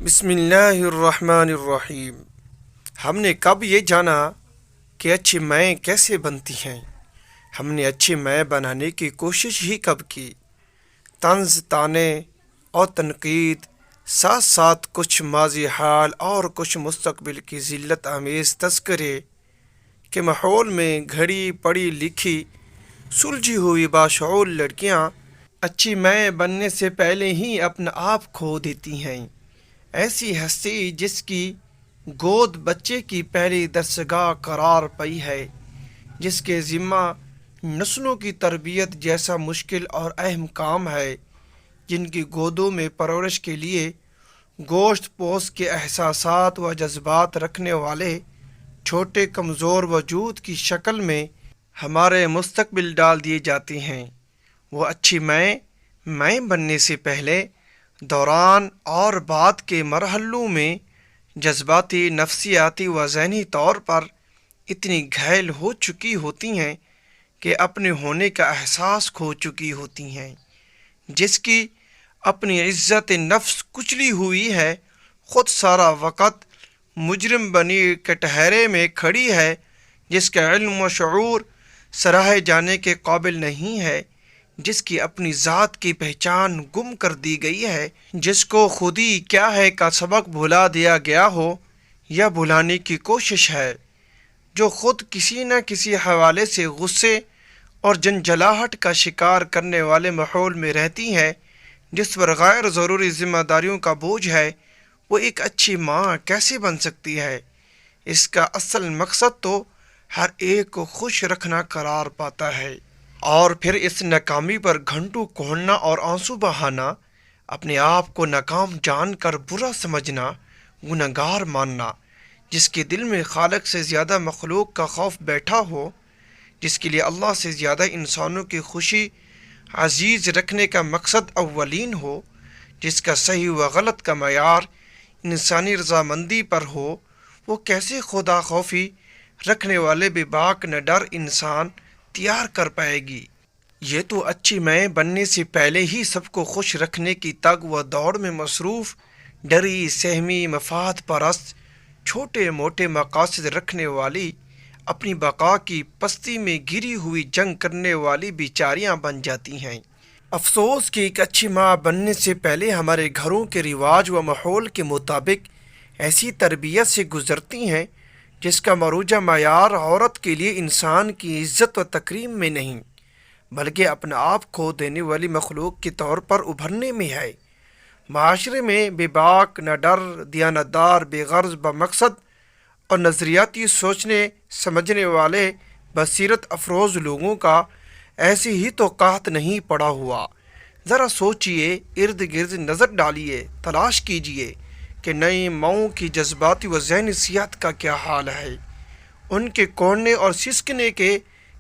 بسم اللہ الرحمن الرحیم۔ ہم نے کب یہ جانا کہ اچھی مائیں کیسے بنتی ہیں؟ ہم نے اچھی مائیں بنانے کی کوشش ہی کب کی؟ طنز، طعنے اور تنقید، ساتھ ساتھ کچھ ماضی حال اور کچھ مستقبل کی ذلت آمیز تذکرے کہ ماحول میں گھڑی پڑھی لکھی سلجھی ہوئی باشعور لڑکیاں اچھی مائیں بننے سے پہلے ہی اپنا آپ کھو دیتی ہیں۔ ایسی ہستی جس کی گود بچے کی پہلی درسگاہ قرار پائی ہے، جس کے ذمہ نسلوں کی تربیت جیسا مشکل اور اہم کام ہے، جن کی گودوں میں پرورش کے لیے گوشت پوست کے احساسات و جذبات رکھنے والے چھوٹے کمزور وجود کی شکل میں ہمارے مستقبل ڈال دیے جاتے ہیں، وہ اچھی مائیں بننے سے پہلے، دوران اور بعد کے مرحلوں میں جذباتی، نفسیاتی و ذہنی طور پر اتنی گھائل ہو چکی ہوتی ہیں کہ اپنے ہونے کا احساس کھو چکی ہوتی ہیں۔ جس کی اپنی عزت نفس کچلی ہوئی ہے، خود سارا وقت مجرم بنی کٹہرے میں کھڑی ہے، جس کا علم و شعور سراہے جانے کے قابل نہیں ہے، جس کی اپنی ذات کی پہچان گم کر دی گئی ہے، جس کو خودی کیا ہے کا سبق بھلا دیا گیا ہو یا بھلانے کی کوشش ہے، جو خود کسی نہ کسی حوالے سے غصے اور جنجلاہٹ کا شکار کرنے والے ماحول میں رہتی ہے، جس پر غیر ضروری ذمہ داریوں کا بوجھ ہے، وہ ایک اچھی ماں کیسے بن سکتی ہے؟ اس کا اصل مقصد تو ہر ایک کو خوش رکھنا قرار پاتا ہے، اور پھر اس ناکامی پر گھنٹوں کوہننا اور آنسو بہانا، اپنے آپ کو ناکام جان کر برا سمجھنا، گنہگار ماننا، جس کے دل میں خالق سے زیادہ مخلوق کا خوف بیٹھا ہو، جس کے لیے اللہ سے زیادہ انسانوں کی خوشی عزیز رکھنے کا مقصد اولین ہو، جس کا صحیح و غلط کا معیار انسانی رضامندی پر ہو، وہ کیسے خدا خوفی رکھنے والے بے باک نہ ڈر انسان تیار کر پائے گی؟ یہ تو اچھی مائیں بننے سے پہلے ہی سب کو خوش رکھنے کی تگ و دوڑ میں مصروف، ڈری سہمی، مفاد پرست، چھوٹے موٹے مقاصد رکھنے والی، اپنی بقا کی پستی میں گری ہوئی جنگ کرنے والی بیچاریاں بن جاتی ہیں۔ افسوس کہ ایک اچھی ماں بننے سے پہلے ہمارے گھروں کے رواج و ماحول کے مطابق ایسی تربیت سے گزرتی ہیں جس کا مروجہ معیار عورت کے لیے انسان کی عزت و تکریم میں نہیں، بلکہ اپنا آپ کھو دینے والی مخلوق کے طور پر ابھرنے میں ہے۔ معاشرے میں بے باک، نہ ڈر، دیانتدار، بے غرض، بمقصد اور نظریاتی سوچنے سمجھنے والے بصیرت افروز لوگوں کا ایسے ہی تو قحط نہیں پڑا ہوا۔ ذرا سوچئے، ارد گرد نظر ڈالیے، تلاش کیجئے کہ نئی ماؤں کی جذباتی و ذہنی صحت کا کیا حال ہے، ان کے کوڑنے اور سسکنے کے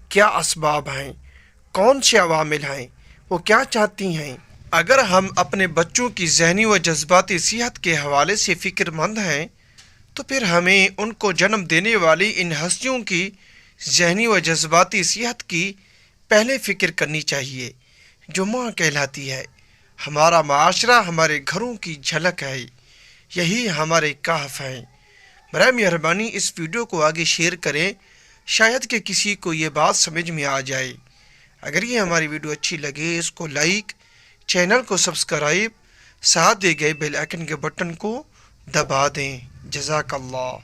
کیا اسباب ہیں، کون سے عوامل ہیں، وہ کیا چاہتی ہیں۔ اگر ہم اپنے بچوں کی ذہنی و جذباتی صحت کے حوالے سے فکر مند ہیں تو پھر ہمیں ان کو جنم دینے والی ان ہستیوں کی ذہنی و جذباتی صحت کی پہلے فکر کرنی چاہیے، جو ماں کہلاتی ہے۔ ہمارا معاشرہ ہمارے گھروں کی جھلک ہے، یہی ہمارے کہف ہیں۔ برائے مہربانی اس ویڈیو کو آگے شیئر کریں، شاید کہ کسی کو یہ بات سمجھ میں آ جائے۔ اگر یہ ہماری ویڈیو اچھی لگے، اس کو لائک، چینل کو سبسکرائب، ساتھ دیے گئے بیل آئیکن کے بٹن کو دبا دیں۔ جزاک اللہ۔